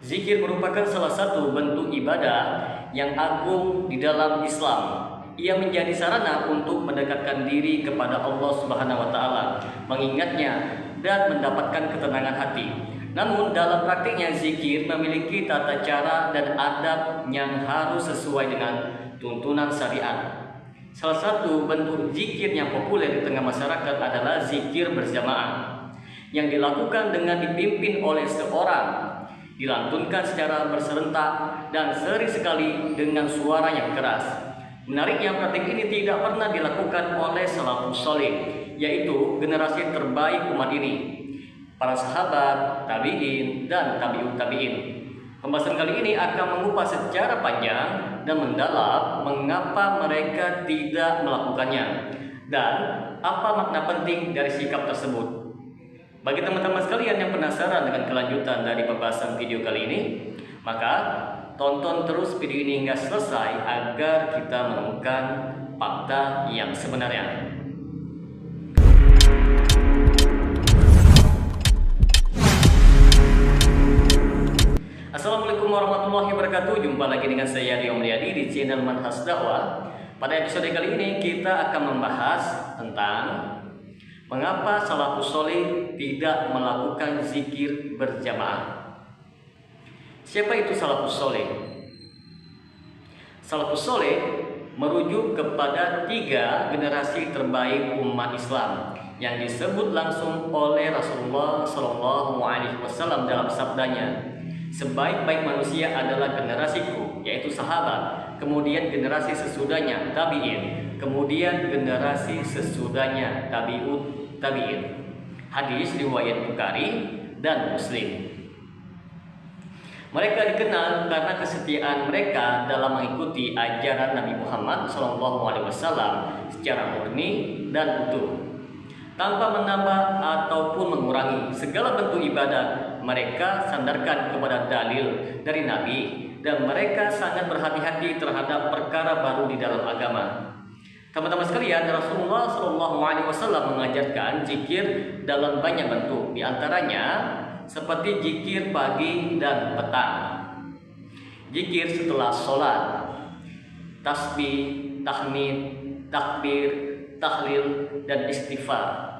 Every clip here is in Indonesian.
Zikir merupakan salah satu bentuk ibadah yang agung di dalam Islam. Ia menjadi sarana untuk mendekatkan diri kepada Allah Subhanahu wa taala, mengingatnya dan mendapatkan ketenangan hati. Namun dalam praktiknya zikir memiliki tata cara dan adab yang harus sesuai dengan tuntunan syariat. Salah satu bentuk zikir yang populer di tengah masyarakat adalah zikir berjamaah yang dilakukan dengan dipimpin oleh seorang, dilantunkan secara berserentak dan sering sekali dengan suara yang keras. Menariknya, praktik ini tidak pernah dilakukan oleh salafus saleh, yaitu generasi terbaik umat ini, para sahabat, tabi'in, dan tabi'ut tabi'in. Pembahasan kali ini akan mengupas secara panjang dan mendalam mengapa mereka tidak melakukannya dan apa makna penting dari sikap tersebut. Bagi teman-teman sekalian yang penasaran dengan kelanjutan dari pembahasan video kali ini, maka tonton terus video ini hingga selesai agar kita menemukan fakta yang sebenarnya. Assalamualaikum warahmatullahi wabarakatuh. Jumpa lagi dengan saya Rio Mulyadi di channel Manhaj Dakwah. Pada episode kali ini kita akan membahas tentang mengapa salafus saleh tidak melakukan zikir berjamaah. Siapa itu salafus saleh? Salafus saleh merujuk kepada 3 generasi terbaik umat Islam yang disebut langsung oleh Rasulullah SAW dalam sabdanya, sebaik-baik manusia adalah generasiku, yaitu sahabat, kemudian generasi sesudahnya tabi'in, kemudian generasi sesudahnya tabi'ut tabi'in. Hadis riwayat Bukhari dan Muslim. Mereka dikenal karena kesetiaan mereka dalam mengikuti ajaran Nabi Muhammad SAW secara murni dan utuh, tanpa menambah ataupun mengurangi segala bentuk ibadah. Mereka sandarkan kepada dalil dari Nabi dan mereka sangat berhati-hati terhadap perkara baru di dalam agama. Teman-teman sekalian, Rasulullah SAW mengajarkan zikir dalam banyak bentuk, di antaranya seperti zikir pagi dan petang, zikir setelah sholat, tasbih, tahmid, takbir, tahlil, dan istighfar,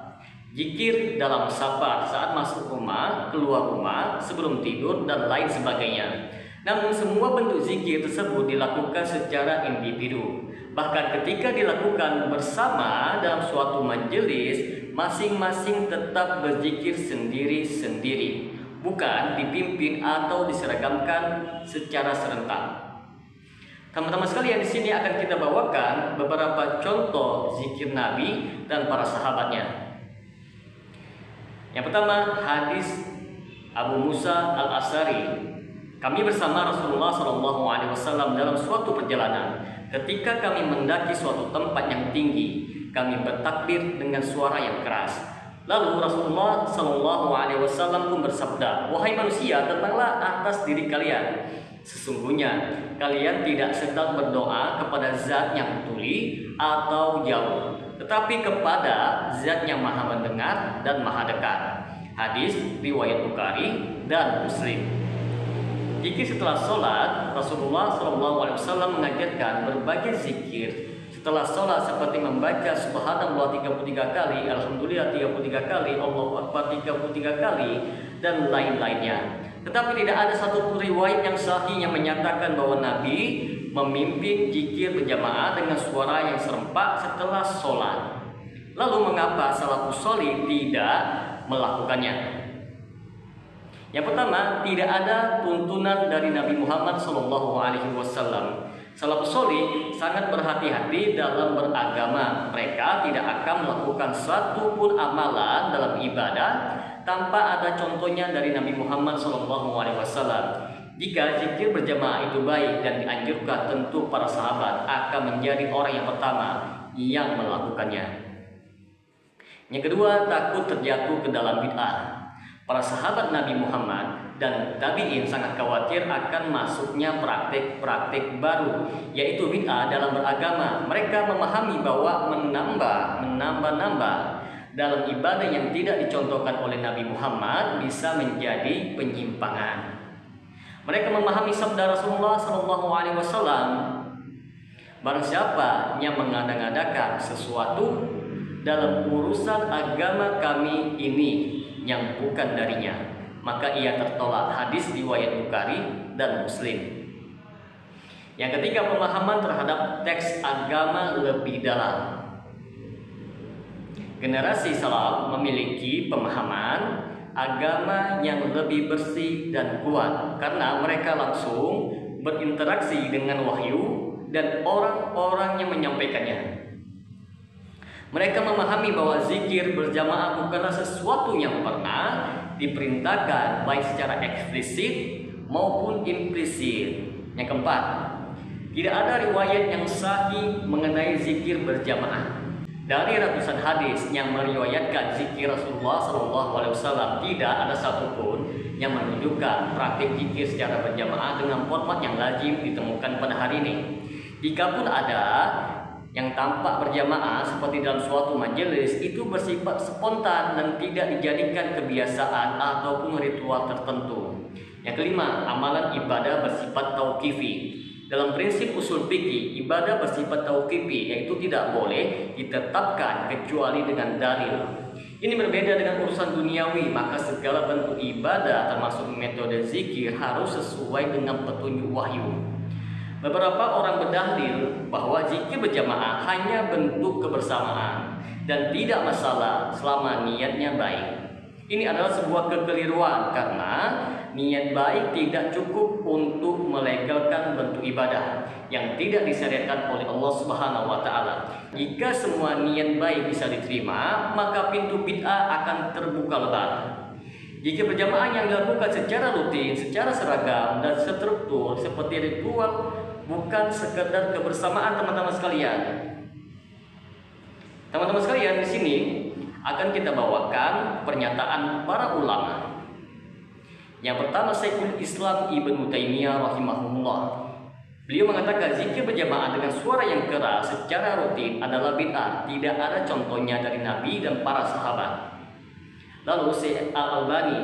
zikir dalam safar saat masuk rumah, keluar rumah, sebelum tidur, dan lain sebagainya. Namun semua bentuk zikir tersebut dilakukan secara individu. Bahkan ketika dilakukan bersama dalam suatu majelis, masing-masing tetap berzikir sendiri-sendiri, bukan dipimpin atau diseragamkan secara serentak. Teman-teman sekalian, di sini akan kita bawakan beberapa contoh zikir Nabi dan para sahabatnya. Yang pertama, hadis Abu Musa al-Asy'ari. Kami bersama Rasulullah SAW dalam suatu perjalanan. Ketika kami mendaki suatu tempat yang tinggi, kami bertakbir dengan suara yang keras. Lalu Rasulullah SAW pun bersabda, "Wahai manusia, tenanglah atas diri kalian. Sesungguhnya kalian tidak sedang berdoa kepada zat yang tuli atau jauh, tetapi kepada zat yang maha mendengar dan maha dekat." Hadis riwayat Bukhari dan Muslim. Zikir setelah sholat, Rasulullah SAW mengajarkan berbagai zikir setelah sholat, seperti membaca Subhanallah 33 kali, Alhamdulillah 33 kali, Allahu Akbar 33 kali, dan lain-lainnya. Tetapi tidak ada satu riwayat yang sahih yang menyatakan bahwa Nabi memimpin zikir berjamaah dengan suara yang serempak setelah sholat. Lalu mengapa salafus saleh tidak melakukannya? Yang pertama, tidak ada tuntunan dari Nabi Muhammad SAW. Salafus saleh sangat berhati-hati dalam beragama. Mereka tidak akan melakukan suatu pun amalan dalam ibadah tanpa ada contohnya dari Nabi Muhammad SAW. Jika zikir berjamaah itu baik dan dianjurkan, tentu para sahabat akan menjadi orang yang pertama yang melakukannya. Yang kedua, takut terjatuh ke dalam bid'ah. Para sahabat Nabi Muhammad dan tabi'in sangat khawatir akan masuknya praktik-praktik baru, yaitu bid'ah dalam beragama. Mereka memahami bahwa menambah dalam ibadah yang tidak dicontohkan oleh Nabi Muhammad bisa menjadi penyimpangan. Mereka memahami sabda Rasulullah SAW, barang siapa yang mengada-ngadakan sesuatu dalam urusan agama kami ini yang bukan darinya, maka ia tertolak. Hadis riwayat Bukhari dan Muslim. Yang ketiga, pemahaman terhadap teks agama lebih dalam. Generasi salaf memiliki pemahaman agama yang lebih bersih dan kuat karena mereka langsung berinteraksi dengan wahyu dan orang-orang yang menyampaikannya. Mereka memahami bahwa zikir berjamaah bukanlah sesuatu yang pernah diperintahkan baik secara eksplisit maupun implisit. Yang keempat, tidak ada riwayat yang sahih mengenai zikir berjamaah. Dari ratusan hadis yang meriwayatkan zikir Rasulullah SAW, tidak ada satupun yang menunjukkan praktik zikir secara berjamaah dengan format yang lazim ditemukan pada hari ini. Jikapun ada yang tampak berjamaah seperti dalam suatu majelis, itu bersifat spontan dan tidak dijadikan kebiasaan ataupun ritual tertentu. Yang kelima, amalan ibadah bersifat tauqifi. Dalam prinsip usul fikih, ibadah bersifat tauqifi, yaitu tidak boleh ditetapkan kecuali dengan dalil. Ini berbeda dengan urusan duniawi, maka segala bentuk ibadah termasuk metode zikir harus sesuai dengan petunjuk wahyu. Beberapa orang berdalil bahwa zikir berjamaah hanya bentuk kebersamaan dan tidak masalah selama niatnya baik. Ini adalah sebuah kekeliruan karena niat baik tidak cukup untuk melegalkan bentuk ibadah yang tidak disyariatkan oleh Allah Subhanahu wa taala. Jika semua niat baik bisa diterima, maka pintu bid'ah akan terbuka lebar. Jika berjamaah yang dilakukan secara rutin, secara seragam dan struktur seperti ritual, bukan sekedar kebersamaan teman-teman sekalian. Teman-teman sekalian, di sini akan kita bawakan pernyataan para ulama. Yang pertama, Syekhul Islam Ibnu Taimiyah rahimahullah. Beliau mengatakan zikir berjamaah dengan suara yang keras secara rutin adalah bid'ah. Tidak ada contohnya dari Nabi dan para sahabat. Lalu Syekh Al-Albani,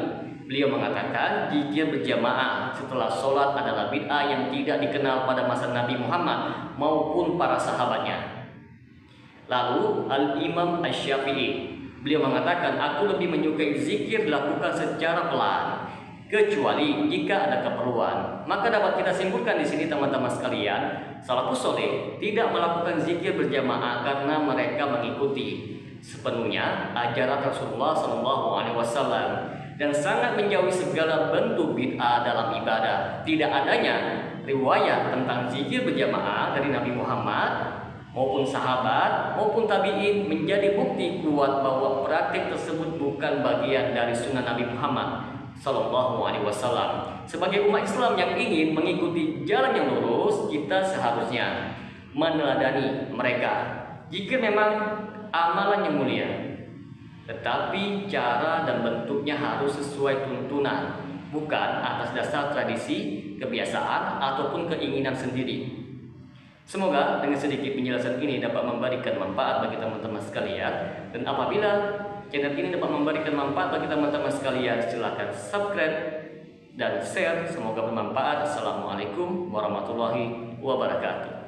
beliau mengatakan zikir berjamaah setelah sholat adalah bid'ah yang tidak dikenal pada masa Nabi Muhammad maupun para sahabatnya. Lalu Al-Imam Asy-Syafi'i, beliau mengatakan, aku lebih menyukai zikir dilakukan secara pelan, kecuali jika ada keperluan. Maka dapat kita simpulkan di sini teman-teman sekalian, salafus saleh tidak melakukan zikir berjamaah karena mereka mengikuti sepenuhnya ajaran Rasulullah SAW dan sangat menjauhi segala bentuk bid'ah dalam ibadah. Tidak adanya riwayat tentang zikir berjamaah dari Nabi Muhammad maupun sahabat maupun tabi'in menjadi bukti kuat bahwa praktik tersebut bukan bagian dari sunnah Nabi Muhammad SAW. Sebagai umat Islam yang ingin mengikuti jalan yang lurus, kita seharusnya meneladani mereka. Jika memang amalan yang mulia, tetapi cara dan bentuknya harus sesuai tuntunan, bukan atas dasar tradisi, kebiasaan, ataupun keinginan sendiri. Semoga dengan sedikit penjelasan ini dapat memberikan manfaat bagi teman-teman sekalian. Dan apabila channel ini dapat memberikan manfaat bagi teman-teman sekalian, silakan subscribe dan share. Semoga bermanfaat. Assalamualaikum warahmatullahi wabarakatuh.